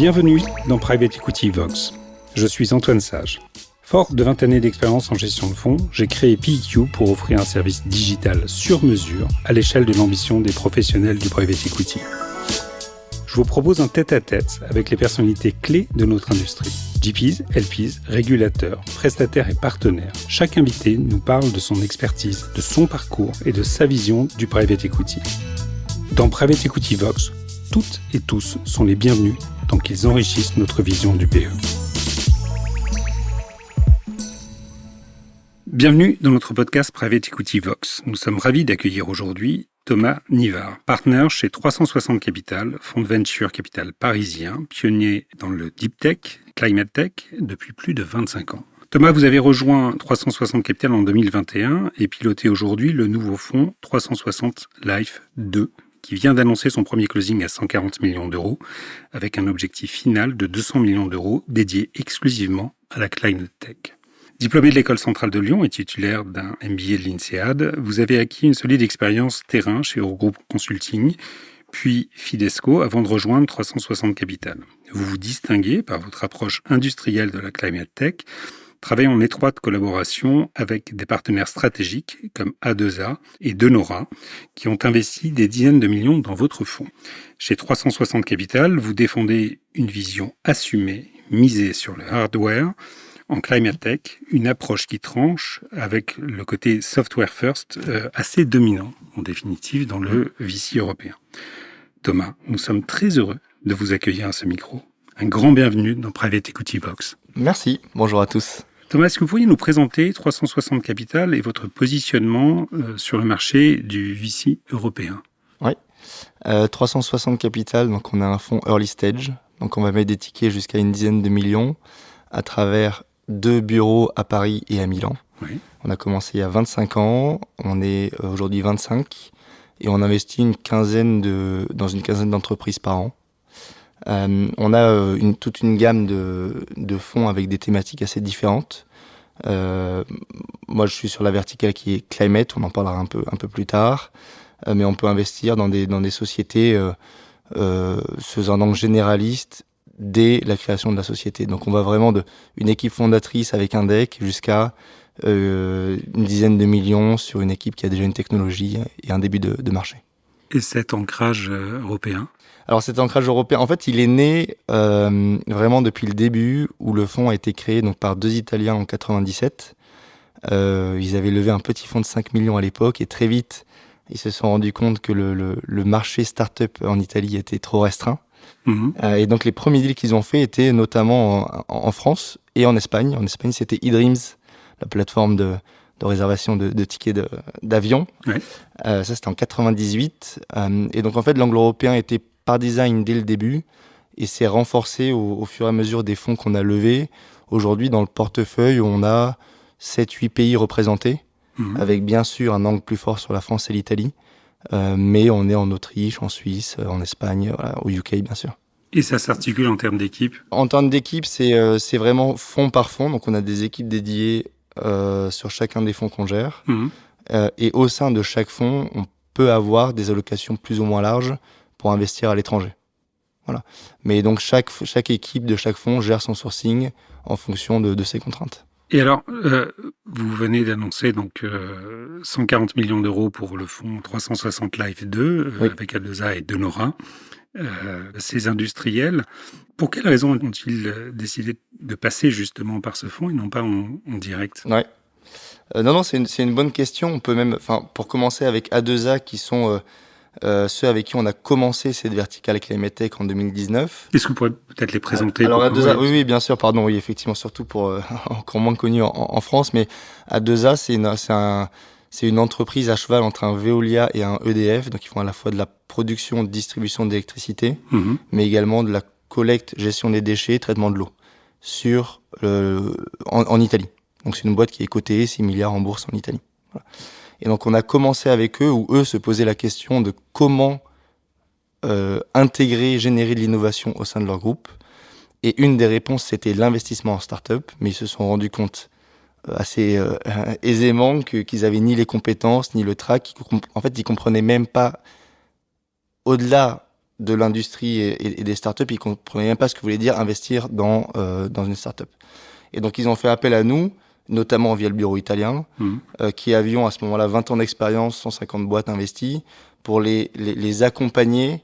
Bienvenue dans Private Equity Vox. Je suis Antoine Sage. Fort de 20 années d'expérience en gestion de fonds, j'ai créé PEQ pour offrir un service digital sur mesure à l'échelle de l'ambition des professionnels du Private Equity. Je vous propose un tête-à-tête avec les personnalités clés de notre industrie. GPs, LPs, régulateurs, prestataires et partenaires. Chaque invité nous parle de son expertise, de son parcours et de sa vision du Private Equity. Dans Private Equity Vox, toutes et tous sont les bienvenus tant qu'ils enrichissent notre vision du PE. Bienvenue dans notre podcast Private Equity Vox. Nous sommes ravis d'accueillir aujourd'hui Thomas Nivard, partenaire chez 360 Capital, fonds de venture capital parisien, pionnier dans le deep tech, climate tech, depuis plus de 25 ans. Thomas, vous avez rejoint 360 Capital en 2021 et pilotez aujourd'hui le nouveau fonds 360 Life 2, qui vient d'annoncer son premier closing à 140 millions d'euros, avec un objectif final de 200 millions d'euros dédié exclusivement à la climate tech. Diplômé de l'École centrale de Lyon et titulaire d'un MBA de l'INSEAD, vous avez acquis une solide expérience terrain chez Eurogroup Consulting, puis Fidesco, avant de rejoindre 360 Capital. Vous vous distinguez par votre approche industrielle de la climate tech, travaillant en étroite collaboration avec des partenaires stratégiques comme A2A et Denora, qui ont investi des dizaines de millions dans votre fonds. Chez 360 Capital, vous défendez une vision assumée, misée sur le hardware, en climate tech, une approche qui tranche avec le côté software first assez dominant, en définitive, dans le VC européen. Thomas, nous sommes très heureux de vous accueillir à ce micro. Un grand bienvenue dans Private Equity Vox. Merci, bonjour à tous. Thomas, est-ce que vous pourriez nous présenter 360 Capital et votre positionnement sur le marché du VC européen ? Oui, 360 Capital, donc on a un fonds early stage, donc on va mettre des tickets jusqu'à une dizaine de millions à travers 2 bureaux à Paris et à Milan. Oui. On a commencé il y a 25 ans, on est aujourd'hui 25 et on investit dans une quinzaine d'entreprises par an. On a toute une gamme de fonds avec des thématiques assez différentes. Moi, je suis sur la verticale qui est climate, on en parlera un peu plus tard, mais on peut investir dans des sociétés sous un angle généraliste dès la création de la société. Donc on va vraiment d'une équipe fondatrice avec un deck jusqu'à une dizaine de millions sur une équipe qui a déjà une technologie et un début de marché. Et cet ancrage européen ? Alors cet ancrage européen, en fait, il est né vraiment depuis le début où le fonds a été créé donc par 2 Italiens en 97. Ils avaient levé un petit fonds de 5 millions à l'époque et très vite, ils se sont rendus compte que le marché start-up en Italie était trop restreint. Et donc les premiers deals qu'ils ont fait étaient notamment en France et en Espagne. En Espagne, c'était eDreams, la plateforme de réservation de tickets d'avion. Ouais. Ça, c'était en 98. Et donc en fait, l'angle européen était par design dès le début et s'est renforcé au fur et à mesure des fonds qu'on a levés. Aujourd'hui, dans le portefeuille, on a 7-8 pays représentés, avec bien sûr un angle plus fort sur la France et l'Italie. Mais on est en Autriche, en Suisse, en Espagne, voilà, au UK bien sûr. Et ça s'articule en termes d'équipe ? En termes d'équipe, c'est vraiment fonds par fonds. Donc on a des équipes dédiées sur chacun des fonds qu'on gère. Et au sein de chaque fonds, on peut avoir des allocations plus ou moins larges pour investir à l'étranger. Voilà. Mais donc chaque équipe de chaque fonds gère son sourcing en fonction de ses contraintes. Et alors, vous venez d'annoncer donc 140 millions d'euros pour le fonds 360 Life 2 oui. Avec A2A et Denora. Ces industriels, pour quelles raisons ont-ils décidé de passer justement par ce fonds et non pas en direct ? Ouais. Non, c'est une bonne question. On peut même, pour commencer avec A2A qui sont ceux avec qui on a commencé cette verticale climate tech en 2019. Est-ce que vous pourrez peut-être les présenter ? Alors A2A, oui, bien sûr, pardon, oui, effectivement, surtout pour encore moins connu en France, mais A2A, c'est une entreprise à cheval entre un Veolia et un EDF, donc ils font à la fois de la production, distribution d'électricité, mais également de la collecte, gestion des déchets, traitement de l'eau en Italie. Donc c'est une boîte qui est cotée 6 milliards en bourse en Italie. Voilà. Et donc on a commencé avec eux, où eux se posaient la question de comment intégrer, générer de l'innovation au sein de leur groupe. Et une des réponses, c'était l'investissement en start-up, mais ils se sont rendus compte assez aisément qu'ils avaient ni les compétences, ni le track. En fait, ils comprenaient même pas, au-delà de l'industrie et des startups, ils comprenaient même pas ce que voulait dire investir dans une startup. Et donc ils ont fait appel à nous, notamment via le bureau italien, qui avions à ce moment-là 20 ans d'expérience, 150 boîtes investies, pour les accompagner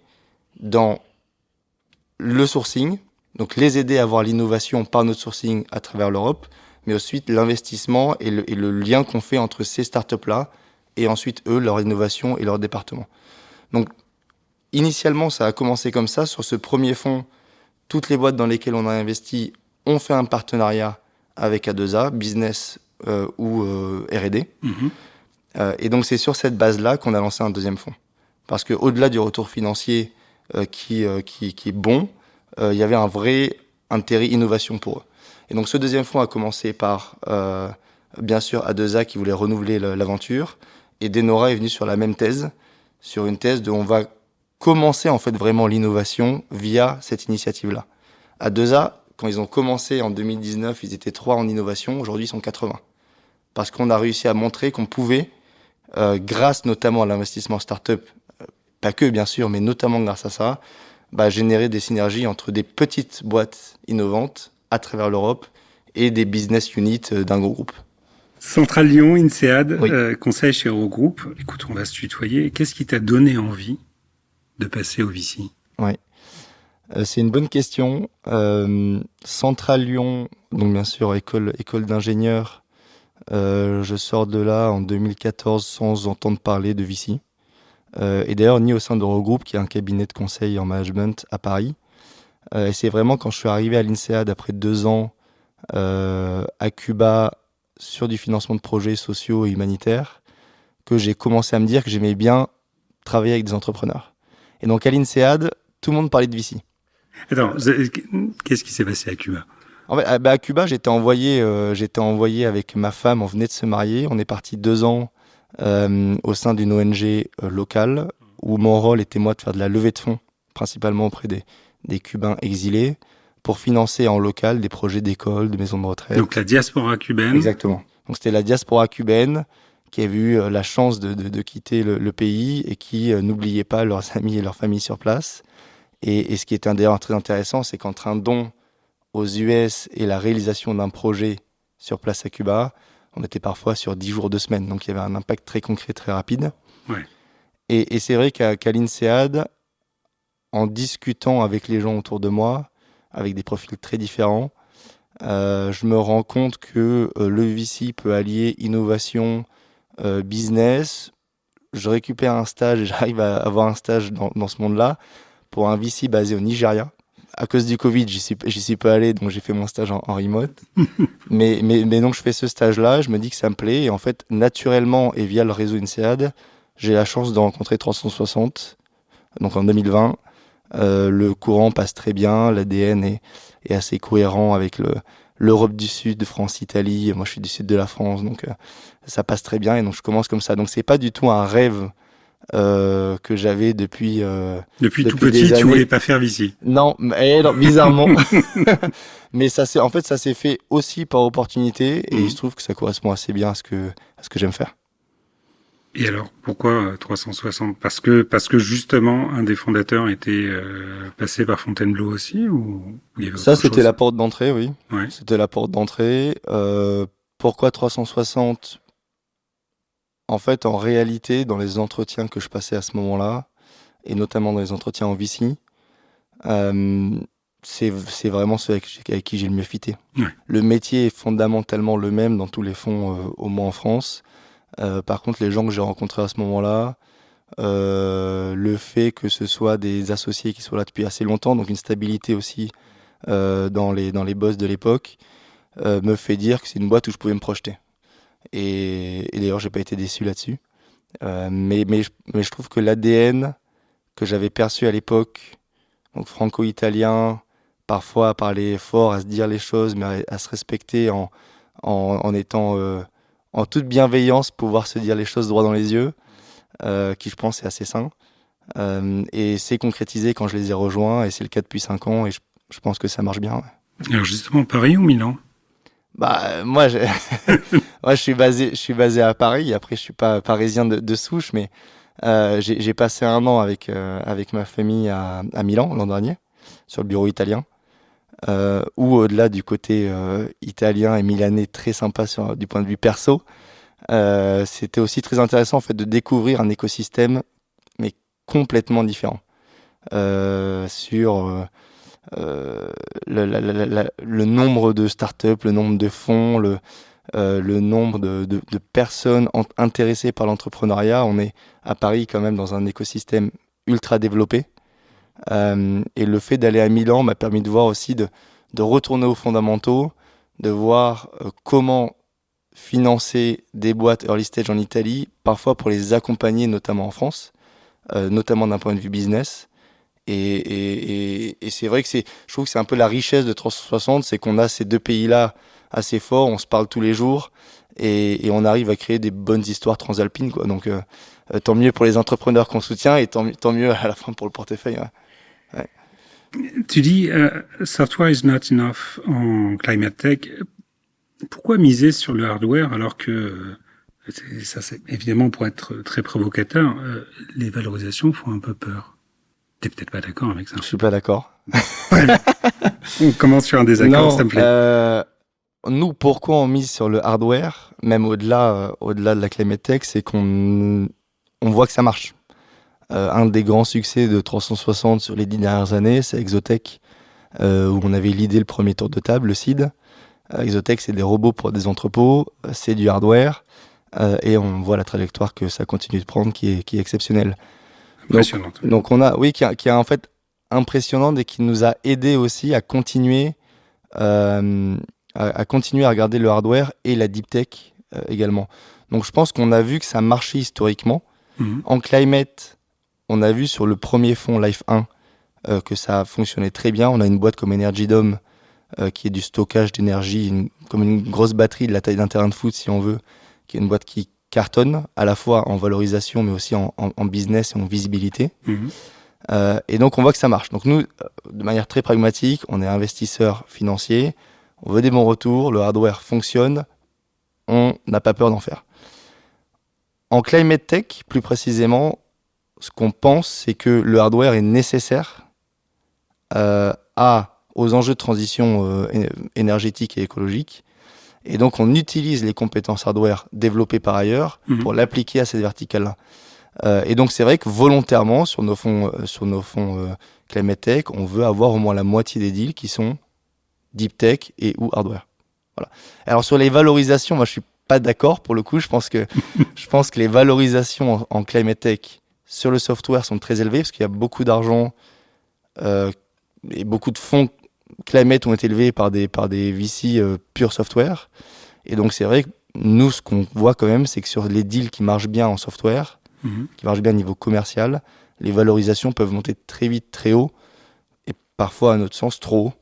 dans le sourcing, donc les aider à avoir l'innovation par notre sourcing à travers l'Europe, mais ensuite l'investissement et le lien qu'on fait entre ces startups-là et ensuite eux, leur innovation et leur département. Donc initialement, ça a commencé comme ça. Sur ce premier fonds, toutes les boîtes dans lesquelles on a investi ont fait un partenariat avec A2A, business ou R&D. Et donc c'est sur cette base-là qu'on a lancé un deuxième fonds. Parce que au-delà du retour financier qui est bon, il y avait un vrai intérêt innovation pour eux. Et donc ce deuxième fonds a commencé par, bien sûr, A2A qui voulait renouveler l'aventure, et Denora est venu sur la même thèse, sur une thèse de on va commencer en fait vraiment l'innovation via cette initiative-là. A2A, quand ils ont commencé en 2019, ils étaient 3 en innovation, aujourd'hui ils sont 80. Parce qu'on a réussi à montrer qu'on pouvait, grâce notamment à l'investissement startup, pas que bien sûr, mais notamment grâce à ça, générer des synergies entre des petites boîtes innovantes à travers l'Europe et des business units d'un gros groupe. Centrale Lyon, INSEAD, Oui. conseil chez Eurogroupe. Écoute, on va se tutoyer. Qu'est-ce qui t'a donné envie de passer au VC? Oui. C'est une bonne question. Centrale Lyon, donc bien sûr école d'ingénieur. Je sors de là en 2014 sans entendre parler de VC. Et d'ailleurs ni au sein d'Eurogroupe, qui est un cabinet de conseil en management à Paris. Et c'est vraiment quand je suis arrivé à l'INSEAD après 2 ans à Cuba sur du financement de projets sociaux et humanitaires que j'ai commencé à me dire que j'aimais bien travailler avec des entrepreneurs. Et donc à l'INSEAD, tout le monde parlait de VC. Attends, qu'est-ce qui s'est passé à Cuba? En fait, à Cuba, j'étais envoyé avec ma femme, on venait de se marier, on est parti 2 ans au sein d'une ONG locale où mon rôle était moi de faire de la levée de fonds, principalement auprès des Cubains exilés, pour financer en local des projets d'écoles, de maisons de retraite. Donc la diaspora cubaine. Exactement. Donc c'était la diaspora cubaine qui avait eu la chance de quitter le pays et qui n'oubliait pas leurs amis et leurs familles sur place. Et ce qui était d'ailleurs très intéressant, c'est qu'entre un don aux US et la réalisation d'un projet sur place à Cuba, on était parfois sur 10 jours, 2 semaines. Donc il y avait un impact très concret, très rapide. Ouais. Et c'est vrai qu'à l'INSEAD, en discutant avec les gens autour de moi, avec des profils très différents, je me rends compte que le VC peut allier innovation, business. Je récupère un stage et j'arrive à avoir un stage dans ce monde-là pour un VC basé au Nigeria. À cause du Covid, j'y suis pas allé, donc j'ai fait mon stage en remote. mais donc je fais ce stage-là, je me dis que ça me plaît, et en fait, naturellement et via le réseau INSEAD, j'ai la chance de rencontrer 360, donc en 2020. Le courant passe très bien, l'ADN est assez cohérent avec l'Europe du Sud, France, Italie. Moi, je suis du sud de la France, donc ça passe très bien. Et donc, je commence comme ça. Donc, c'est pas du tout un rêve que j'avais depuis tout petit. Tu voulais pas faire VC? Non, bizarrement. Mais ça s'est fait aussi par opportunité, et il se trouve que ça correspond assez bien à ce que j'aime faire. Et alors, pourquoi 360? Parce que justement, un des fondateurs était passé par Fontainebleau aussi, ou il y avait Ça, autre c'était chose? la porte d'entrée, oui. Ouais. C'était la porte d'entrée. Pourquoi 360? En fait, en réalité, dans les entretiens que je passais à ce moment-là, et notamment dans les entretiens en VC, c'est vraiment ceux avec qui j'ai le mieux fité. Ouais. Le métier est fondamentalement le même dans tous les fonds, au moins en France. Par contre, les gens que j'ai rencontrés à ce moment-là, le fait que ce soit des associés qui soient là depuis assez longtemps, donc une stabilité aussi dans les boss de l'époque, me fait dire que c'est une boîte où je pouvais me projeter. Et d'ailleurs, j'ai pas été déçu là-dessus. Mais je trouve que l'ADN que j'avais perçu à l'époque, donc franco-italien, parfois à parler fort, à se dire les choses, mais à se respecter en étant en toute bienveillance, pouvoir se dire les choses droit dans les yeux, qui je pense est assez sain. Et c'est concrétisé quand je les ai rejoints, et c'est le cas depuis 5 ans, et je pense que ça marche bien. Ouais. Alors justement, Paris ou Milan? Moi, je suis basé à Paris. Après, je suis pas parisien de souche, mais J'ai passé un an avec ma famille à Milan l'an dernier, sur le bureau italien, où au-delà du côté italien et milanais très sympa du point de vue perso, c'était aussi très intéressant en fait de découvrir un écosystème mais complètement différent sur le nombre de startups, le nombre de fonds, le nombre de personnes intéressées par l'entrepreneuriat. On est à Paris quand même dans un écosystème ultra développé. Et le fait d'aller à Milan m'a permis de voir aussi de retourner aux fondamentaux, de voir comment financer des boîtes early stage en Italie, parfois pour les accompagner, notamment en France, notamment d'un point de vue business. Et c'est vrai que je trouve que c'est un peu la richesse de 360, c'est qu'on a ces deux pays-là assez forts, on se parle tous les jours et on arrive à créer des bonnes histoires transalpines, quoi. Donc tant mieux pour les entrepreneurs qu'on soutient et tant mieux à la fin pour le portefeuille. Ouais. Ouais. Tu dis software is not enough en climate tech. Pourquoi miser sur le hardware alors que ça c'est évidemment pour être très provocateur, les valorisations font un peu peur. T'es peut-être pas d'accord avec ça. Je suis pas d'accord. On commence sur un désaccord, s'il te plaît. Nous, pourquoi on mise sur le hardware, même au-delà de la climate tech, c'est qu'on voit que ça marche. Un des grands succès de 360 sur les 10 dernières années, c'est Exotech, où on avait l'idée le premier tour de table, le seed. Exotech, c'est des robots pour des entrepôts, c'est du hardware, et on voit la trajectoire que ça continue de prendre qui est exceptionnelle. Impressionnante. Donc on a, oui, qui est en fait impressionnante et qui nous a aidé aussi à continuer à regarder le hardware et la deep tech également. Donc je pense qu'on a vu que ça marchait historiquement. En climate, on a vu sur le premier fonds Life 1 que ça fonctionnait très bien. On a une boîte comme Energy Dome qui est du stockage d'énergie, comme une grosse batterie de la taille d'un terrain de foot si on veut, qui est une boîte qui cartonne à la fois en valorisation mais aussi en business et en visibilité. Et donc on voit que ça marche. Donc nous, de manière très pragmatique, on est investisseur financier, on veut des bons retours, le hardware fonctionne, on n'a pas peur d'en faire. En climate tech, plus précisément, ce qu'on pense, c'est que le hardware est nécessaire aux enjeux de transition énergétique et écologique. Et donc, on utilise les compétences hardware développées par ailleurs pour l'appliquer à cette verticale-là. Et donc, c'est vrai que volontairement, sur nos fonds Climate Tech, on veut avoir au moins la moitié des deals qui sont Deep Tech et ou hardware. Voilà. Alors, sur les valorisations, moi, je suis pas d'accord pour le coup. Je pense que les valorisations en Climate Tech sur le software sont très élevées parce qu'il y a beaucoup d'argent et beaucoup de fonds Climate ont été élevés par des VC pure software. Et donc, c'est vrai que nous, ce qu'on voit quand même, c'est que sur les deals qui marchent bien en software, qui marchent bien au niveau commercial, les valorisations peuvent monter très vite, très haut, et parfois, à notre sens, trop haut.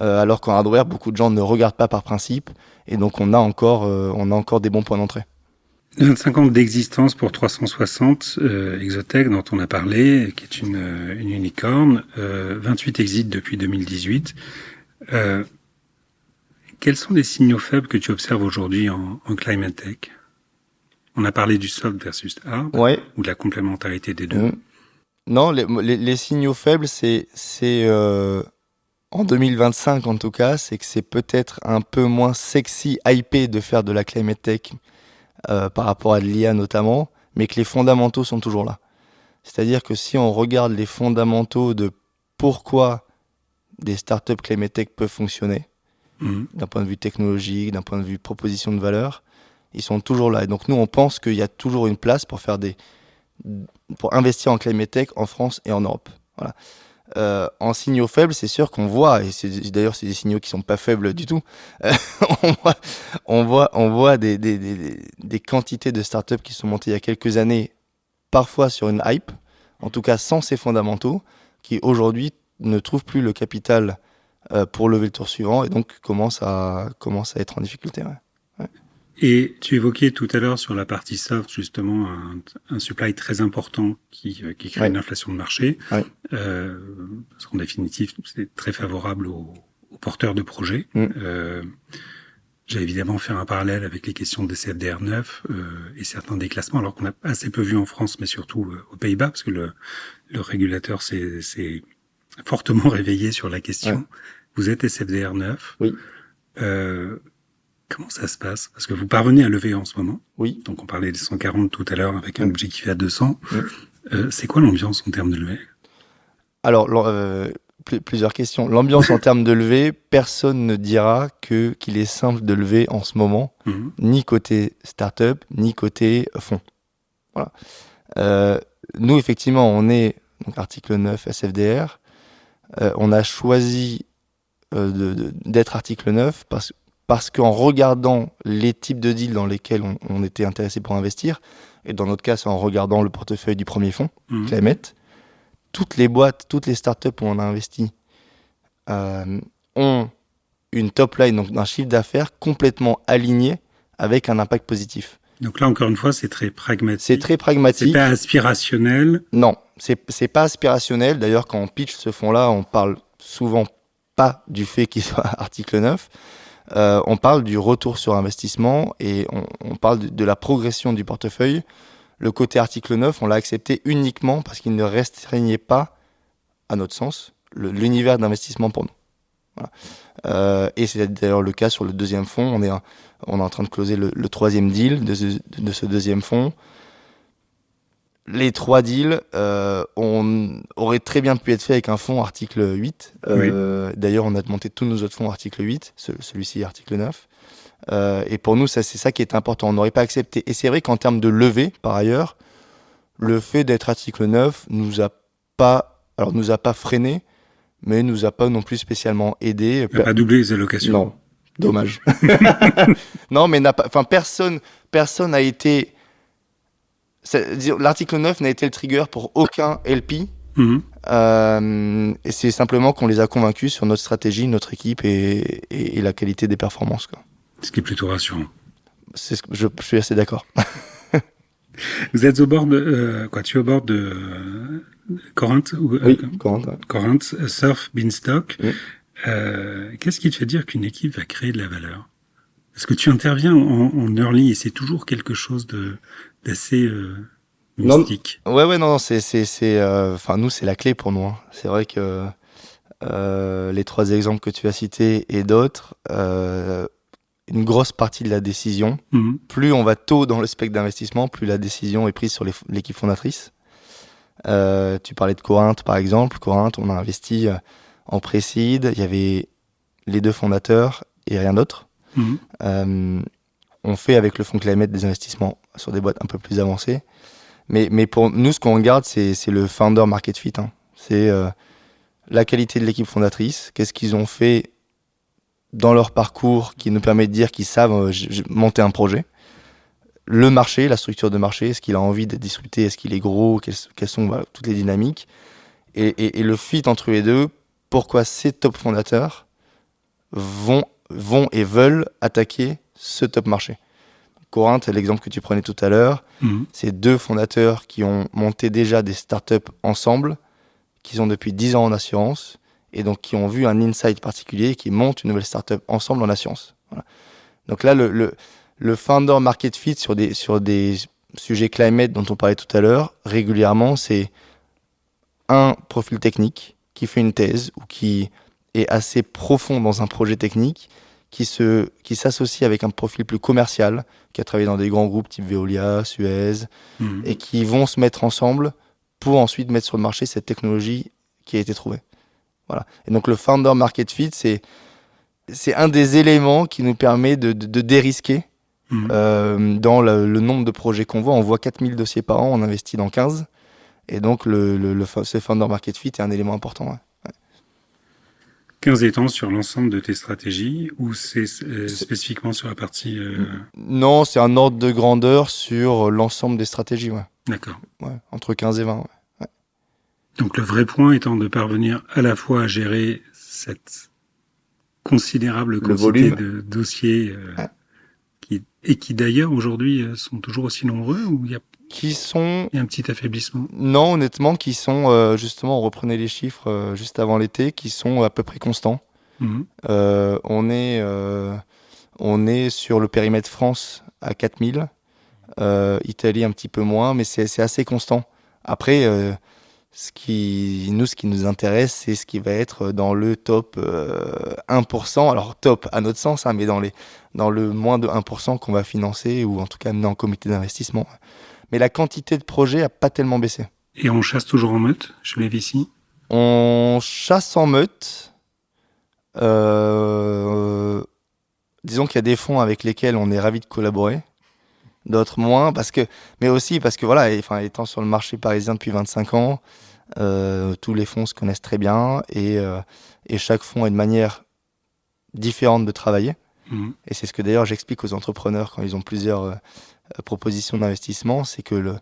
Alors qu'en hardware, beaucoup de gens ne regardent pas par principe, et donc on a encore des bons points d'entrée. 25 ans d'existence pour 360, Exotech dont on a parlé, qui est une unicorn, 28 exits depuis 2018. Quels sont les signaux faibles que tu observes aujourd'hui en climate tech? On a parlé du soft versus hard, ou de la complémentarité des deux. Non, les signaux faibles, c'est en 2025 en tout cas, c'est que c'est peut-être un peu moins sexy, hypé de faire de la climate tech par rapport à de l'IA notamment, mais que les fondamentaux sont toujours là. C'est-à-dire que si on regarde les fondamentaux de pourquoi des startups climate tech peuvent fonctionner, d'un point de vue technologique, d'un point de vue proposition de valeur, ils sont toujours là. Et donc nous, on pense qu'il y a toujours une place pour investir en climate tech en France et en Europe. Voilà. En signaux faibles, c'est sûr qu'on voit, et d'ailleurs c'est des signaux qui sont pas faibles du tout. On voit des quantités de startups qui sont montées il y a quelques années, parfois sur une hype, en tout cas sans ces fondamentaux, qui aujourd'hui ne trouvent plus le capital pour lever le tour suivant et donc commencent à être en difficulté. Ouais. Et tu évoquais tout à l'heure sur la partie soft justement un supply très important qui crée une inflation de marché. Parce qu'en définitive, c'est très favorable aux porteurs de projets. J'ai évidemment fait un parallèle avec les questions des CFDR 9 et certains déclassements, alors qu'on a assez peu vu en France, mais surtout aux Pays-Bas, parce que le régulateur s'est fortement réveillé sur la question. Ouais. Vous êtes SFDR 9. Oui. Comment ça se passe? Parce que vous parvenez à lever en ce moment. Oui. Donc on parlait des 140 tout à l'heure avec un objectif à 200. Oui. C'est quoi l'ambiance en termes de levée? Alors, plusieurs questions. L'ambiance en termes de levée, personne ne dira qu'il est simple de lever en ce moment, ni côté startup, ni côté fonds. Voilà. Nous, effectivement, on est donc article 9 SFDR. On a choisi d'être article 9 parce qu'en regardant les types de deals dans lesquels on était intéressé pour investir, et dans notre cas, c'est en regardant le portefeuille du premier fonds, Climate, toutes les boîtes, toutes les startups où on a investi ont une top line, donc un chiffre d'affaires complètement aligné avec un impact positif. Donc là, encore une fois, c'est très pragmatique. C'est très pragmatique. C'est pas aspirationnel. Non, c'est pas aspirationnel. D'ailleurs, quand on pitch ce fonds-là, on parle souvent pas du fait qu'il soit article 9. On parle du retour sur investissement et on parle de la progression du portefeuille. Le côté article 9, on l'a accepté uniquement parce qu'il ne restreignait pas, à notre sens, l'univers d'investissement pour nous. Voilà. Et c'est d'ailleurs le cas sur le deuxième fonds. On est en train de closer le troisième deal de ce deuxième fonds. Les trois deals auraient très bien pu être faits avec un fonds article 8. Oui. D'ailleurs, on a monté tous nos autres fonds article 8, celui-ci article 9. Et pour nous, c'est ça qui est important. On n'aurait pas accepté. Et c'est vrai qu'en termes de levée, par ailleurs, le fait d'être article 9 nous a pas freiné, mais nous a pas non plus spécialement aidé. Il n'a pas doublé les allocations. Non, dommage. Non, mais personne n'a été. L'article 9 n'a été le trigger pour aucun LP. Et c'est simplement qu'on les a convaincus sur notre stratégie, notre équipe et la qualité des performances, quoi. Ce qui est plutôt rassurant. Je suis assez d'accord. Vous êtes au bord de tu es au bord de Corinth Oui, Corinth. Ouais. Corinth, Surf, Beanstalk. Oui. Qu'est-ce qui te fait dire qu'une équipe va créer de la valeur? Parce que tu interviens en early et c'est toujours quelque chose d'assez mystique. Non, c'est nous, c'est la clé pour nous. Hein. C'est vrai que les trois exemples que tu as cités et d'autres, une grosse partie de la décision, plus on va tôt dans le spectre d'investissement, plus la décision est prise sur l'équipe fondatrice. Tu parlais de Corinth, par exemple. Corinth, on a investi en pré-seed. Il y avait les deux fondateurs et rien d'autre. On fait avec le fonds Climate des investissements sur des boîtes un peu plus avancées. Mais pour nous, ce qu'on regarde, c'est le founder market fit. Hein. C'est la qualité de l'équipe fondatrice. Qu'est-ce qu'ils ont fait dans leur parcours qui nous permet de dire qu'ils savent monter un projet. Le marché, la structure de marché, est-ce qu'il a envie d'être disrupté, est-ce qu'il est gros, quelles sont toutes les dynamiques. Et le fit entre les deux, pourquoi ces top fondateurs vont et veulent attaquer ce top marché. Corinth, l'exemple que tu prenais tout à l'heure, c'est deux fondateurs qui ont monté déjà des startups ensemble, qui sont depuis 10 ans en assurance, et donc qui ont vu un insight particulier, qui montent une nouvelle startup ensemble en assurance. Voilà. Donc là, le founder market fit sur des sujets climate dont on parlait tout à l'heure, régulièrement, c'est un profil technique qui fait une thèse ou qui est assez profond dans un projet technique, qui s'associe avec un profil plus commercial, qui a travaillé dans des grands groupes type Veolia, Suez, et qui vont se mettre ensemble pour ensuite mettre sur le marché cette technologie qui a été trouvée. Voilà. Et donc le founder market fit, c'est un des éléments qui nous permet de dérisquer dans le nombre de projets qu'on voit. On voit 4000 dossiers par an, on investit dans 15. Et donc ce founder market fit est un élément important. Ouais. 15 étangs sur l'ensemble de tes stratégies ou c'est spécifiquement sur la partie... Non, c'est un ordre de grandeur sur l'ensemble des stratégies. Ouais. D'accord. Ouais, entre 15 et 20. Ouais. Donc le vrai point étant de parvenir à la fois à gérer cette considérable quantité de dossiers qui d'ailleurs aujourd'hui sont toujours aussi nombreux ou il y a un petit affaiblissement? Non, honnêtement, qui sont justement, on reprenait les chiffres juste avant l'été, qui sont à peu près constants. On On est sur le périmètre France à 4000, Italie un petit peu moins, mais c'est assez constant. Après, ce qui nous intéresse, c'est ce qui va être dans le top 1%. Alors top à notre sens, hein, mais dans le moins de 1% qu'on va financer ou en tout cas amener en comité d'investissement. Mais la quantité de projets a pas tellement baissé. Et on chasse toujours en meute chez les VC? On chasse en meute. Disons qu'il y a des fonds avec lesquels on est ravi de collaborer, d'autres moins, mais aussi parce que voilà, étant sur le marché parisien depuis 25 ans, tous les fonds se connaissent très bien et chaque fonds a une manière différente de travailler. Mmh. Et c'est ce que d'ailleurs j'explique aux entrepreneurs quand ils ont plusieurs propositions d'investissement, c'est que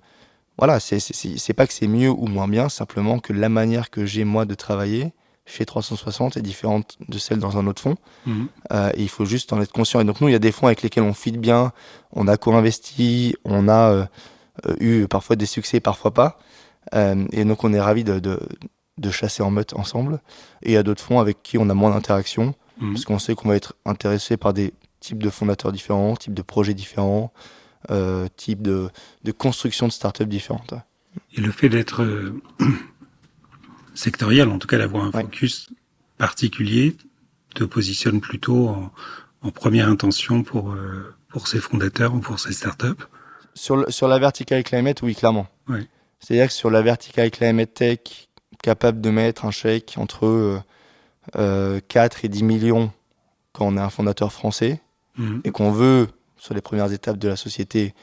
voilà, c'est pas que c'est mieux ou moins bien, simplement que la manière que j'ai moi de travailler chez 360 est différente de celle dans un autre fonds. Mmh. Et il faut juste en être conscient. Et donc nous, il y a des fonds avec lesquels on fit bien, on a co-investi, on a eu parfois des succès, parfois pas. Et donc on est ravis de chasser en meute ensemble. Et il y a d'autres fonds avec qui on a moins d'interaction, parce qu'on sait qu'on va être intéressé par des types de fondateurs différents, types de projets différents, types de construction de startups différentes. Et le fait d'être sectoriel, en tout cas d'avoir un focus particulier, te positionne plutôt en première intention pour ces fondateurs ou pour ces startups? Sur la vertical climate, oui, clairement. Ouais. C'est-à-dire que sur la vertical climate tech, capable de mettre un chèque entre 4 et 10 millions quand on est un fondateur français et qu'on veut, sur les premières étapes de la société,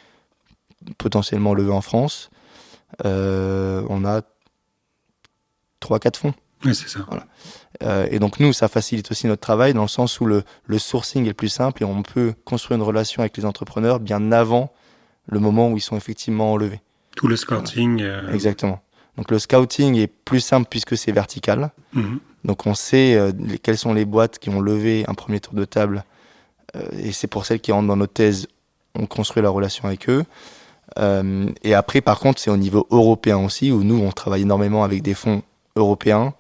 potentiellement lever en France, on a 3-4 fonds. Oui, c'est ça. Voilà. Et donc nous, ça facilite aussi notre travail dans le sens où le sourcing est le plus simple et on peut construire une relation avec les entrepreneurs bien avant le moment où ils sont effectivement enlevés. Tout le scouting. Voilà. Exactement. Donc le scouting est plus simple puisque c'est vertical. Donc on sait quelles sont les boîtes qui ont levé un premier tour de table et c'est pour celles qui rentrent dans notre thèse, on construit la relation avec eux. Et après, par contre, c'est au niveau européen aussi où nous, on travaille énormément avec des fonds européens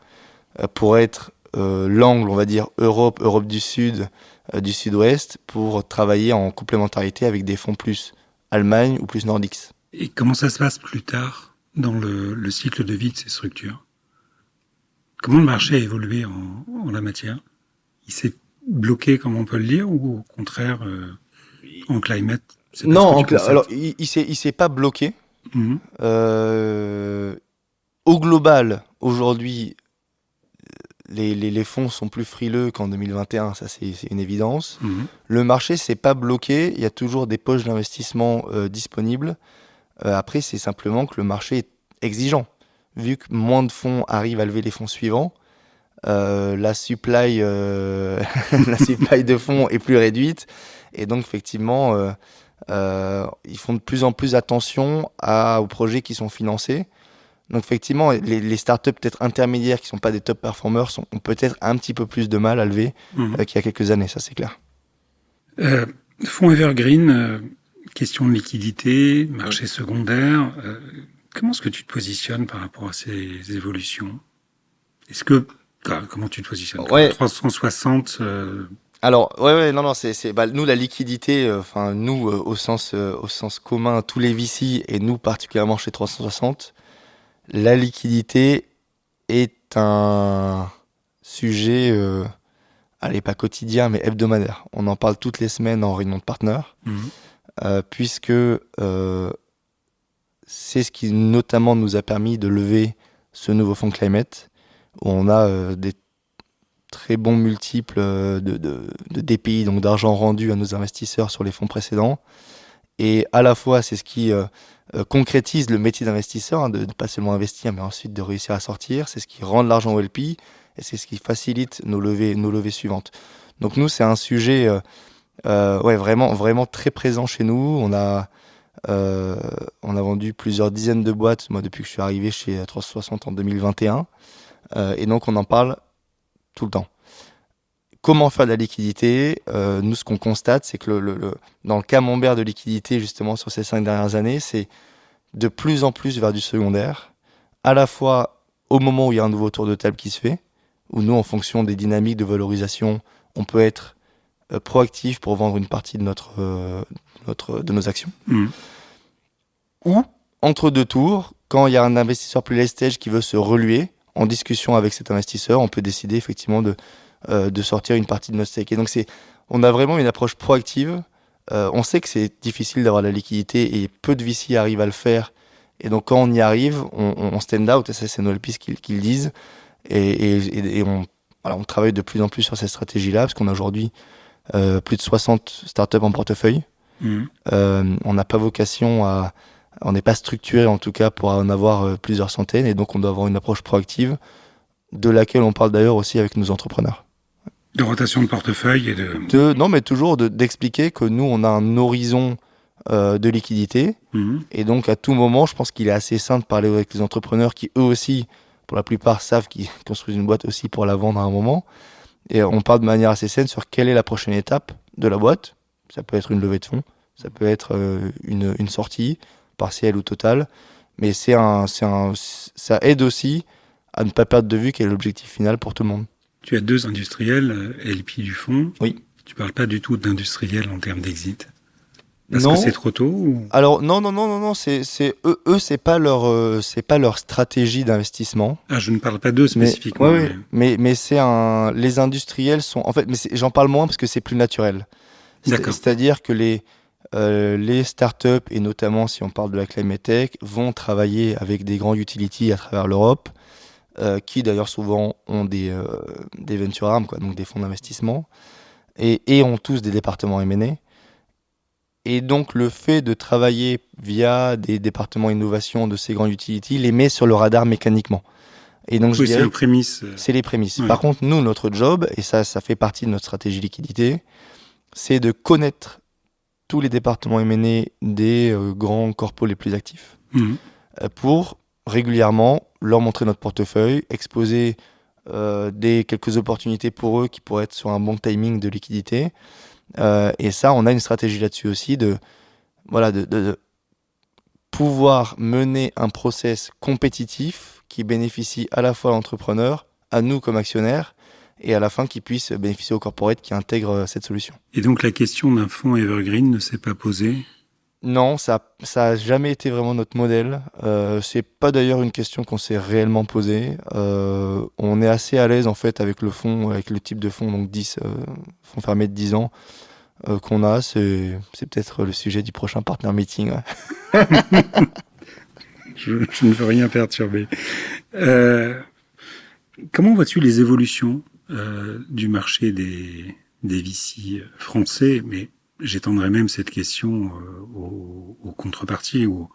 pour être l'angle, on va dire, Europe du Sud, du Sud-Ouest, pour travailler en complémentarité avec des fonds plus Allemagne ou plus Nordiques. Et comment ça se passe plus tard dans le cycle de vie de ces structures? Comment le marché a évolué en la matière? Il s'est bloqué, comme on peut le dire, ou au contraire, en climate? Non, alors il s'est pas bloqué. Au global, aujourd'hui, les fonds sont plus frileux qu'en 2021, ça c'est une évidence. Le marché s'est pas bloqué, il y a toujours des poches d'investissement disponibles. Après, c'est simplement que le marché est exigeant. Vu que moins de fonds arrivent à lever les fonds suivants, la supply de fonds est plus réduite. Et donc, effectivement, ils font de plus en plus attention aux projets qui sont financés. Donc, effectivement, les startups peut-être intermédiaires qui ne sont pas des top performers ont peut-être un petit peu plus de mal à lever qu'il y a quelques années, ça c'est clair. Fonds Evergreen, question de liquidité, marché secondaire. Comment est-ce que tu te positionnes par rapport à ces évolutions? Comment tu te positionnes? 360 Alors, non, nous, la liquidité, au sens commun, tous les VC, et nous, particulièrement chez 360, la liquidité est un sujet, pas quotidien, mais hebdomadaire. On en parle toutes les semaines en réunion de partenaires, puisque c'est ce qui, notamment, nous a permis de lever ce nouveau fonds Climate, où on a des très bons multiples de DPI, donc d'argent rendu à nos investisseurs sur les fonds précédents. Et à la fois, c'est ce qui concrétise le métier d'investisseur, de ne pas seulement investir, mais ensuite de réussir à sortir. C'est ce qui rend de l'argent au LP et c'est ce qui facilite nos levées suivantes. Donc nous, c'est un sujet vraiment, vraiment très présent chez nous. On a vendu plusieurs dizaines de boîtes, moi, depuis que je suis arrivé chez 360 en 2021. Et donc, on en parle tout le temps. Comment faire de la liquidité? Nous, ce qu'on constate, c'est que dans le camembert de liquidité, justement, sur ces 5 dernières années, c'est de plus en plus vers du secondaire, à la fois au moment où il y a un nouveau tour de table qui se fait, où nous, en fonction des dynamiques de valorisation, on peut être proactif pour vendre une partie de de nos actions. Ou, entre deux tours, quand il y a un investisseur plus late stage qui veut se reluer, en discussion avec cet investisseur, on peut décider effectivement de sortir une partie de notre stake. Et donc, on a vraiment une approche proactive. On sait que c'est difficile d'avoir la liquidité et peu de VC arrivent à le faire. Et donc, quand on y arrive, on stand out, et ça, c'est nos LPs qui le disent. Et on travaille de plus en plus sur cette stratégie-là, parce qu'on a aujourd'hui plus de 60 startups en portefeuille. On n'a pas vocation on n'est pas structuré en tout cas pour en avoir plusieurs centaines, et donc on doit avoir une approche proactive de laquelle on parle d'ailleurs aussi avec nos entrepreneurs. De rotation de portefeuille et Non, mais toujours d'expliquer que nous, on a un horizon de liquidité, et donc à tout moment, je pense qu'il est assez sain de parler avec les entrepreneurs qui eux aussi, pour la plupart, savent qu'ils construisent une boîte aussi pour la vendre à un moment, et on parle de manière assez saine sur quelle est la prochaine étape de la boîte. Ça peut être une levée de fonds, ça peut être une sortie partielle ou totale, mais ça aide aussi à ne pas perdre de vue quel est l'objectif final pour tout le monde. Tu as 2 industriels, LP du fonds. Oui. Tu parles pas du tout d'industriels en termes d'exit. Parce Non. Que c'est trop tôt ou... Alors non, c'est eux, c'est pas leur stratégie d'investissement. Ah, je ne parle pas d'eux spécifiquement. Mais les industriels sont, en fait, j'en parle moins parce que c'est plus naturel. D'accord. C'est-à-dire que les startups, et notamment si on parle de la climate tech, vont travailler avec des grands utilities à travers l'Europe, qui d'ailleurs souvent ont des venture arms, donc des fonds d'investissement, et ont tous des départements M&A. Et donc le fait de travailler via des départements innovation de ces grands utilities les met sur le radar mécaniquement. Et donc c'est un prémisse. C'est les prémices. Ouais. Par contre, nous, notre job, et ça fait partie de notre stratégie liquidité, c'est de connaître tous les départements M&A des grands corpos les plus actifs pour régulièrement leur montrer notre portefeuille, exposer quelques opportunités pour eux qui pourraient être sur un bon timing de liquidité. Et ça, on a une stratégie là-dessus aussi de pouvoir mener un process compétitif qui bénéficie à la fois à l'entrepreneur, à nous comme actionnaires, et à la fin qui puisse bénéficier au corporate qui intègre cette solution. Et donc la question d'un fonds evergreen ne s'est pas posée? Non, ça a jamais été vraiment notre modèle. C'est pas d'ailleurs une question qu'on s'est réellement posée. On est assez à l'aise en fait avec le fonds, avec le type de fonds, donc 10 fonds fermés de 10 ans qu'on a. C'est peut-être le sujet du prochain partner meeting. Ouais. Je ne veux rien perturber. Comment vois-tu les évolutions du marché des VC français, mais j'étendrai même cette question aux contreparties ou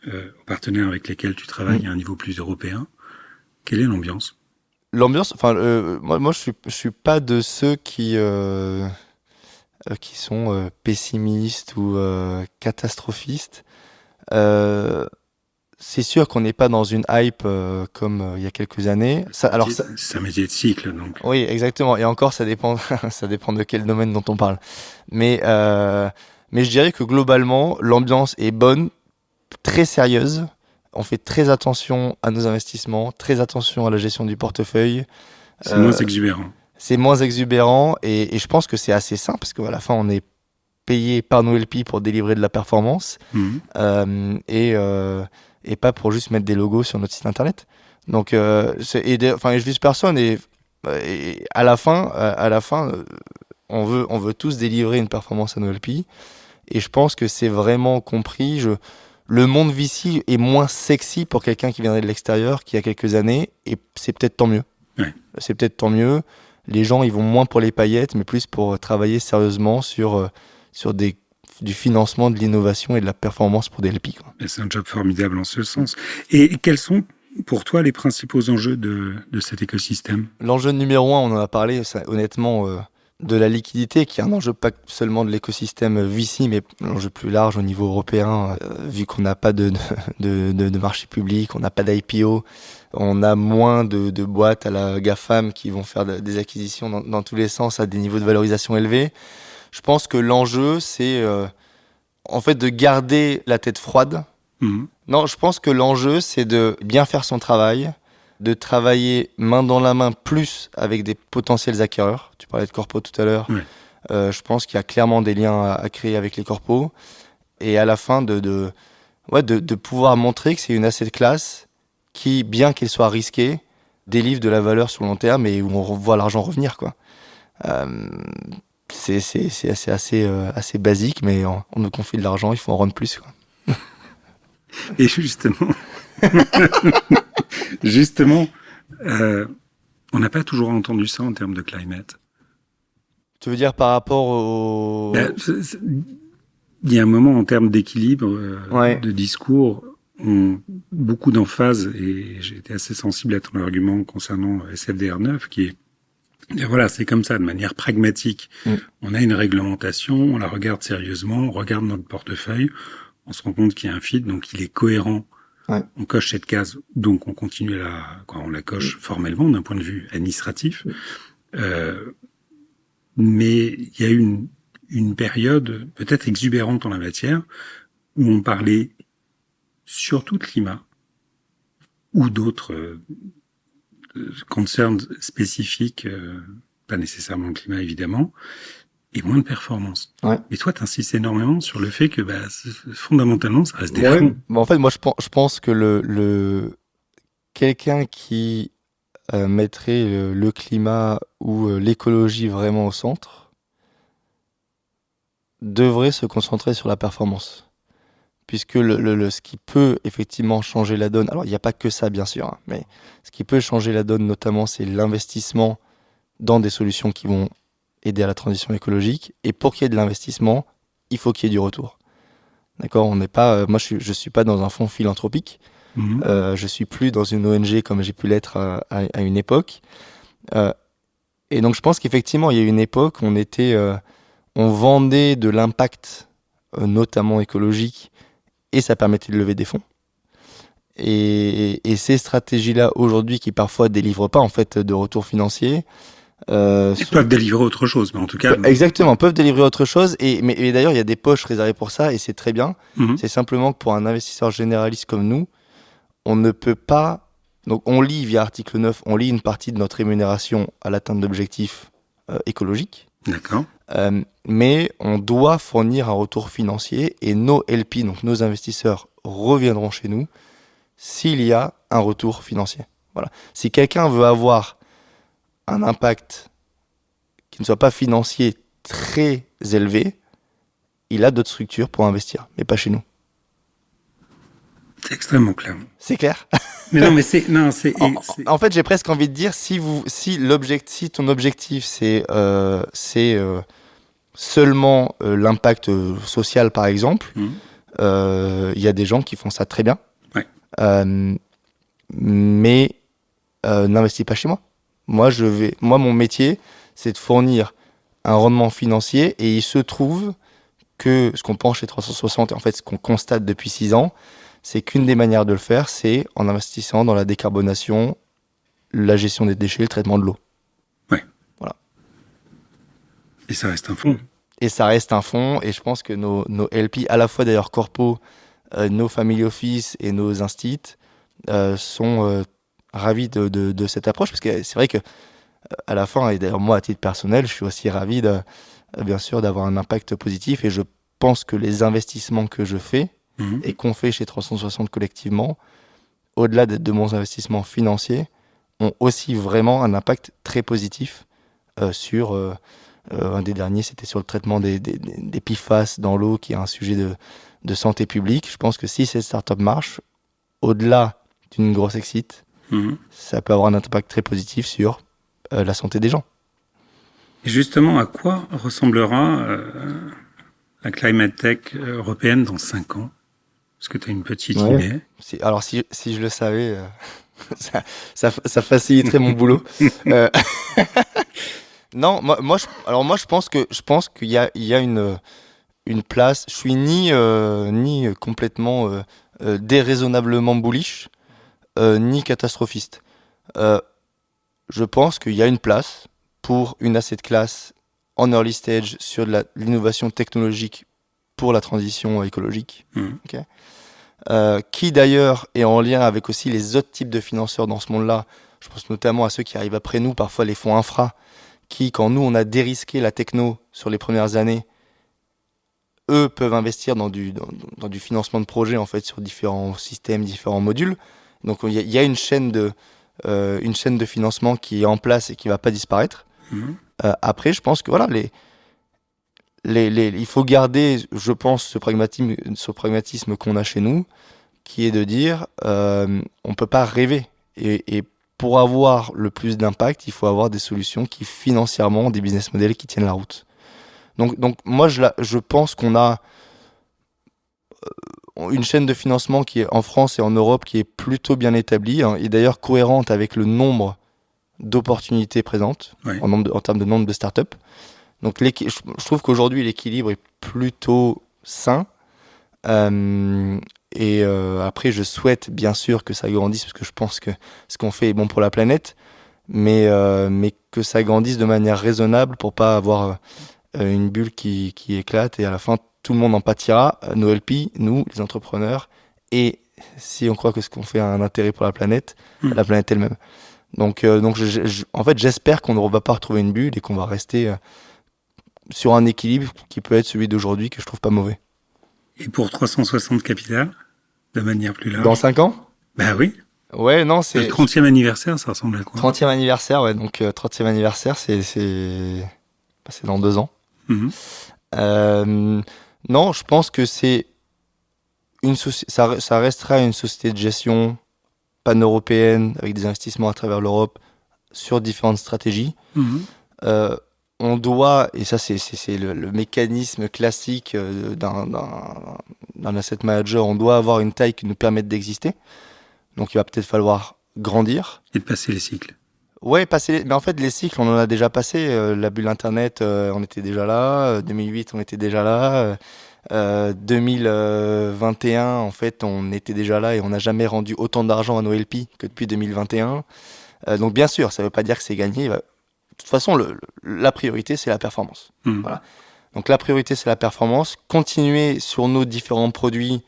aux partenaires avec lesquels tu travailles à un niveau plus européen. Quelle est l'ambiance? L'ambiance, moi je suis pas de ceux qui sont pessimistes ou catastrophistes. C'est sûr qu'on n'est pas dans une hype comme il y a quelques années. C'est un métier de cycle, donc. Oui, exactement. Et encore, ça dépend, ça dépend de quel domaine dont on parle. Mais je dirais que globalement, l'ambiance est bonne, très sérieuse. On fait très attention à nos investissements, très attention à la gestion du portefeuille. C'est moins exubérant. C'est moins exubérant et je pense que c'est assez sain parce qu'à la fin, on est payé par nos LP pour délivrer de la performance. Et pas pour juste mettre des logos sur notre site internet. Donc, je vise personne et à la fin, on veut tous délivrer une performance à nos LP. Et je pense que c'est vraiment compris. Le monde VC est moins sexy pour quelqu'un qui viendrait de l'extérieur qu'il y a quelques années, et c'est peut-être tant mieux. Ouais. C'est peut-être tant mieux. Les gens, ils vont moins pour les paillettes, mais plus pour travailler sérieusement sur du financement, de l'innovation et de la performance pour des LP. C'est un job formidable en ce sens. Et quels sont pour toi les principaux enjeux de cet écosystème? L'enjeu numéro 1, on en a parlé, honnêtement, de la liquidité, qui est un enjeu pas seulement de l'écosystème VC, mais l'enjeu plus large au niveau européen, vu qu'on n'a pas de marché public, on n'a pas d'IPO, on a moins de boîtes à la GAFAM qui vont faire des acquisitions dans tous les sens à des niveaux de valorisation élevés. Je pense que l'enjeu, c'est en fait de garder la tête froide. Non, je pense que l'enjeu, c'est de bien faire son travail, de travailler main dans la main plus avec des potentiels acquéreurs. Tu parlais de corpo tout à l'heure. Je pense qu'il y a clairement des liens à créer avec les corpos et à la fin de pouvoir montrer que c'est une asset class qui, bien qu'elle soit risquée, délivre de la valeur sur le long terme et où on voit l'argent revenir, quoi. Euh, c'est assez basique, mais on nous confie de l'argent, il faut en rendre plus, quoi. Et justement, on n'a pas toujours entendu ça en termes de climate. Tu veux dire par rapport au... Il y a un moment en termes d'équilibre, Ouais. de discours, beaucoup d'emphase, et j'ai été assez sensible à ton argument concernant SFDR9, qui est, voilà, c'est comme ça, de manière pragmatique. On a une réglementation, on la regarde sérieusement, on regarde notre portefeuille, on se rend compte qu'il y a un fit, donc il est cohérent. Ouais. On coche cette case, donc on continue on la coche formellement d'un point de vue administratif. Mais il y a eu une période peut-être exubérante en la matière où on parlait surtout de climat ou d'autres concerns spécifiques, pas nécessairement le climat évidemment, et moins de performance. Ouais. Et toi, t'insistes énormément sur le fait que fondamentalement, ça reste des fonds. En fait, moi, je pense que quelqu'un qui mettrait le climat ou l'écologie vraiment au centre devrait se concentrer sur la performance. Puisque ce qui peut effectivement changer la donne, alors il n'y a pas que ça bien sûr, hein, mais ce qui peut changer la donne notamment, c'est l'investissement dans des solutions qui vont aider à la transition écologique. Et pour qu'il y ait de l'investissement, il faut qu'il y ait du retour. D'accord, on n'est pas, moi je suis pas dans un fonds philanthropique. Je suis plus dans une ONG comme j'ai pu l'être à une époque. Et donc je pense qu'effectivement il y a une époque où on vendait de l'impact, notamment écologique, et ça permettait de lever des fonds. Et ces stratégies-là aujourd'hui qui parfois délivrent pas en fait de retour financier. Ils peuvent délivrer autre chose, mais en tout cas. Exactement, peuvent délivrer autre chose. Mais d'ailleurs il y a des poches réservées pour ça et c'est très bien. C'est simplement que pour un investisseur généraliste comme nous, on ne peut pas. Donc on lit via article 9, on lit une partie de notre rémunération à l'atteinte d'objectifs écologiques. D'accord. Mais on doit fournir un retour financier et nos LP, donc nos investisseurs, reviendront chez nous s'il y a un retour financier. Voilà. Si quelqu'un veut avoir un impact qui ne soit pas financier très élevé, il a d'autres structures pour investir, mais pas chez nous. C'est extrêmement clair. C'est clair. Mais non, mais c'est en fait, j'ai presque envie de dire si ton objectif c'est seulement l'impact social par exemple, il y a des gens qui font ça très bien. Ouais. Mais n'investis pas chez moi. Moi, mon métier, c'est de fournir un rendement financier et il se trouve que ce qu'on pense chez 360 et en fait ce qu'on constate depuis 6 ans, c'est qu'une des manières de le faire, c'est en investissant dans la décarbonation, la gestion des déchets, le traitement de l'eau. Ouais. Voilà. Et ça reste un fonds. Et ça reste un fonds et je pense que nos LP, à la fois d'ailleurs corpo, nos family office et nos instits sont ravis de cette approche parce que c'est vrai que à la fin, et d'ailleurs moi à titre personnel, je suis aussi ravi bien sûr d'avoir un impact positif et je pense que les investissements que je fais et qu'on fait chez 360 collectivement, au-delà de mon investissement financier, ont aussi vraiment un impact très positif sur un des derniers, c'était sur le traitement des PFAS dans l'eau, qui est un sujet de santé publique. Je pense que si cette startup marche, au-delà d'une grosse exit, ça peut avoir un impact très positif sur la santé des gens. Et justement, à quoi ressemblera la climate tech européenne dans 5 ans? Est-ce que tu as une petite idée? Alors, si je le savais, ça faciliterait mon boulot. Non, moi, je pense qu'il y a une place. Je suis ni complètement déraisonnablement bullish, ni catastrophiste. Je pense qu'il y a une place pour une asset class en early stage sur de l'innovation technologique pour la transition écologique. Okay. Qui d'ailleurs est en lien avec aussi les autres types de financeurs dans ce monde-là. Je pense notamment à ceux qui arrivent après nous, parfois les fonds infra, qui, quand nous, on a dérisqué la techno sur les premières années, eux peuvent investir dans du financement de projet, en fait, sur différents systèmes, différents modules. Donc, il y a une chaîne de financement qui est en place et qui va pas disparaître. Après, je pense que voilà, il faut garder, je pense, ce pragmatisme qu'on a chez nous, qui est de dire, on peut pas rêver. Et pour avoir le plus d'impact, il faut avoir des solutions qui financièrement, des business models qui tiennent la route. Donc moi, je pense qu'on a une chaîne de financement qui est en France et en Europe qui est plutôt bien établie, hein, et d'ailleurs cohérente avec le nombre d'opportunités présentes, en termes de nombre de startups. Donc je trouve qu'aujourd'hui l'équilibre est plutôt sain. Après, je souhaite bien sûr que ça grandisse parce que je pense que ce qu'on fait est bon pour la planète, mais que ça grandisse de manière raisonnable pour pas avoir une bulle qui éclate et à la fin tout le monde en pâtira, nos LP, nous, les entrepreneurs, et si on croit que ce qu'on fait a un intérêt pour la planète elle-même. Donc en fait, j'espère qu'on ne va pas retrouver une bulle et qu'on va rester sur un équilibre qui peut être celui d'aujourd'hui, que je trouve pas mauvais. Et pour 360 Capital, de manière plus large. Dans 5 ans ? Bah oui. Ouais, non, c'est... Le 30e anniversaire, ça ressemble à quoi ? 30e anniversaire, ouais, donc 30e anniversaire, c'est dans 2 ans. Non, je pense que c'est ça restera une société de gestion pan-européenne avec des investissements à travers l'Europe sur différentes stratégies. On doit, et ça c'est le mécanisme classique d'un asset manager, on doit avoir une taille qui nous permette d'exister. Donc il va peut-être falloir grandir. Et de passer les cycles. Ouais, mais en fait les cycles, on en a déjà passé. La bulle Internet, on était déjà là. 2008, on était déjà là. 2021, en fait, on était déjà là et on n'a jamais rendu autant d'argent à nos LP que depuis 2021. Donc bien sûr, ça ne veut pas dire que c'est gagné. De toute façon, la priorité, c'est la performance. Voilà. Donc la priorité, c'est la performance. Continuer sur nos différents produits,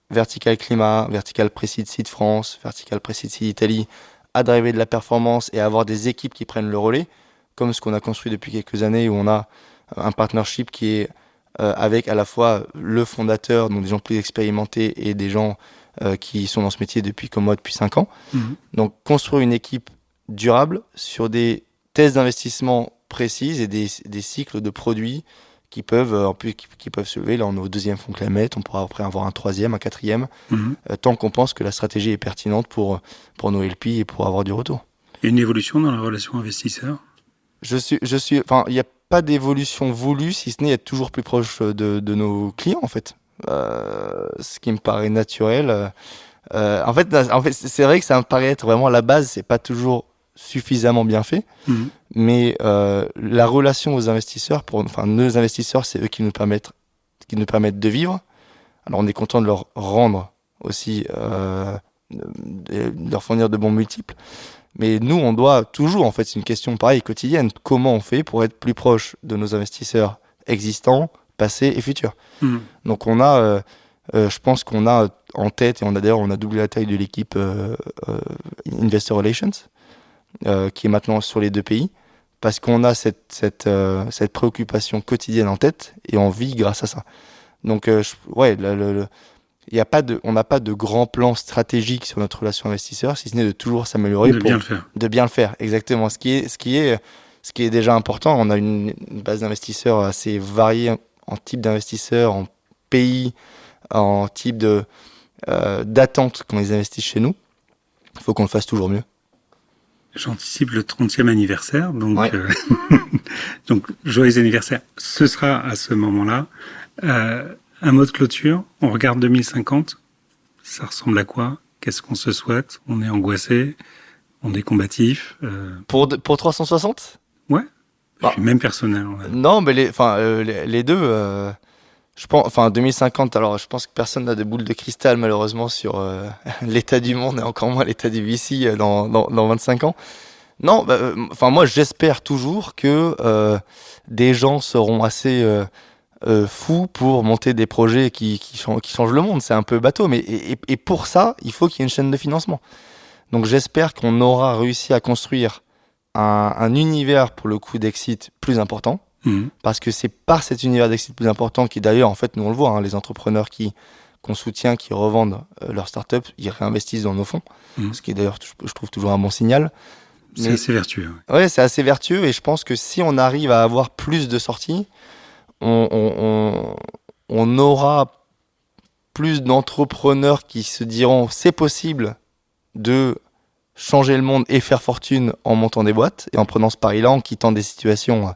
Vertical Climat, Vertical Précide Seed France, Vertical Précide Seed Italie, à driver de la performance et avoir des équipes qui prennent le relais, comme ce qu'on a construit depuis quelques années, où on a un partnership qui est avec à la fois le fondateur, donc des gens plus expérimentés et des gens qui sont dans ce métier depuis 5 ans. Donc construire une équipe durable sur des thèses d'investissement précises et des cycles de produits qui peuvent se lever. Là, on est au 2e fonds Climate, on pourra après avoir un 3e, un 4e, tant qu'on pense que la stratégie est pertinente pour nos LP et pour avoir du retour. Il y a une évolution dans la relation investisseur ? Enfin, il n'y a pas d'évolution voulue, si ce n'est être toujours plus proche de nos clients, en fait. Ce qui me paraît naturel. En fait, c'est vrai que ça me paraît être vraiment la base, c'est pas toujours suffisamment bien fait, mais la relation aux investisseurs, nos investisseurs, c'est eux qui nous permettent de vivre. Alors on est content de leur rendre aussi, de leur fournir de bons multiples, mais nous on doit toujours, en fait, c'est une question pareille quotidienne, comment on fait pour être plus proche de nos investisseurs existants, passés et futurs. Donc on a je pense qu'on a en tête, et on a doublé la taille de l'équipe Investor Relations, qui est maintenant sur les 2 pays, parce qu'on a cette préoccupation quotidienne en tête et on vit grâce à ça. Donc, on n'a pas de grand plan stratégique sur notre relation investisseur, si ce n'est de toujours s'améliorer. De bien le faire, exactement. Ce qui est déjà important. On a une base d'investisseurs assez variée en type d'investisseurs, en pays, en type d'attente quand ils investissent chez nous. Il faut qu'on le fasse toujours mieux. J'anticipe le 30e anniversaire, donc, donc joyeux anniversaire. Ce sera à ce moment-là. Un mot de clôture, on regarde 2050, ça ressemble à quoi ? Qu'est-ce qu'on se souhaite ? On est angoissé, on est combatif. Pour 360 ? Ouais, puis même personnel. Non, mais les deux... je pense, 2050, alors je pense que personne n'a de boule de cristal malheureusement sur l'état du monde et encore moins l'état du VC dans 25 ans. Non, moi j'espère toujours que des gens seront assez fous pour monter des projets qui changent le monde. C'est un peu bateau, mais et pour ça, il faut qu'il y ait une chaîne de financement. Donc j'espère qu'on aura réussi à construire un univers, pour le coup, d'exit plus important. Parce que c'est par cet univers d'exit plus important qui, d'ailleurs, en fait, nous on le voit, hein, les entrepreneurs qu'on soutient, qui revendent leur start-up, ils réinvestissent dans nos fonds. Ce qui est d'ailleurs, je trouve, toujours un bon signal. C'est assez vertueux. Ouais, c'est assez vertueux. Et je pense que si on arrive à avoir plus de sorties, on aura plus d'entrepreneurs qui se diront c'est possible de changer le monde et faire fortune en montant des boîtes et en prenant ce pari-là, en quittant des situations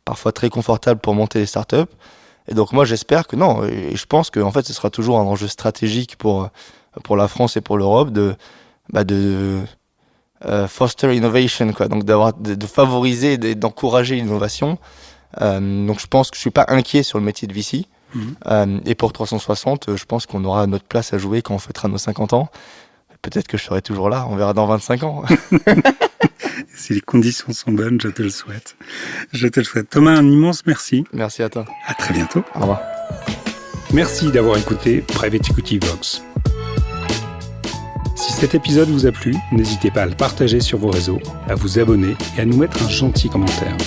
parfois très confortables pour monter des startups. Et donc moi j'espère que non, et je pense que en fait ce sera toujours un enjeu stratégique pour la France et pour l'Europe de foster innovation, quoi. Donc de favoriser, d'encourager l'innovation. Donc je pense que je suis pas inquiet sur le métier de VC. Et pour 360, je pense qu'on aura notre place à jouer quand on fêtera nos 50 ans. Peut-être que je serai toujours là, on verra dans 25 ans. Si les conditions sont bonnes, je te le souhaite. Je te le souhaite. Thomas, un immense merci. Merci à toi. À très bientôt. Au revoir. Merci d'avoir écouté Private Equity Vox. Si cet épisode vous a plu, n'hésitez pas à le partager sur vos réseaux, à vous abonner et à nous mettre un gentil commentaire.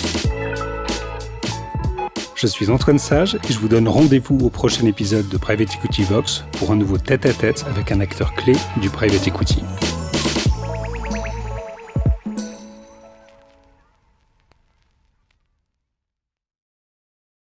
Je suis Antoine Sage et je vous donne rendez-vous au prochain épisode de Private Equity Vox pour un nouveau tête-à-tête avec un acteur clé du Private Equity.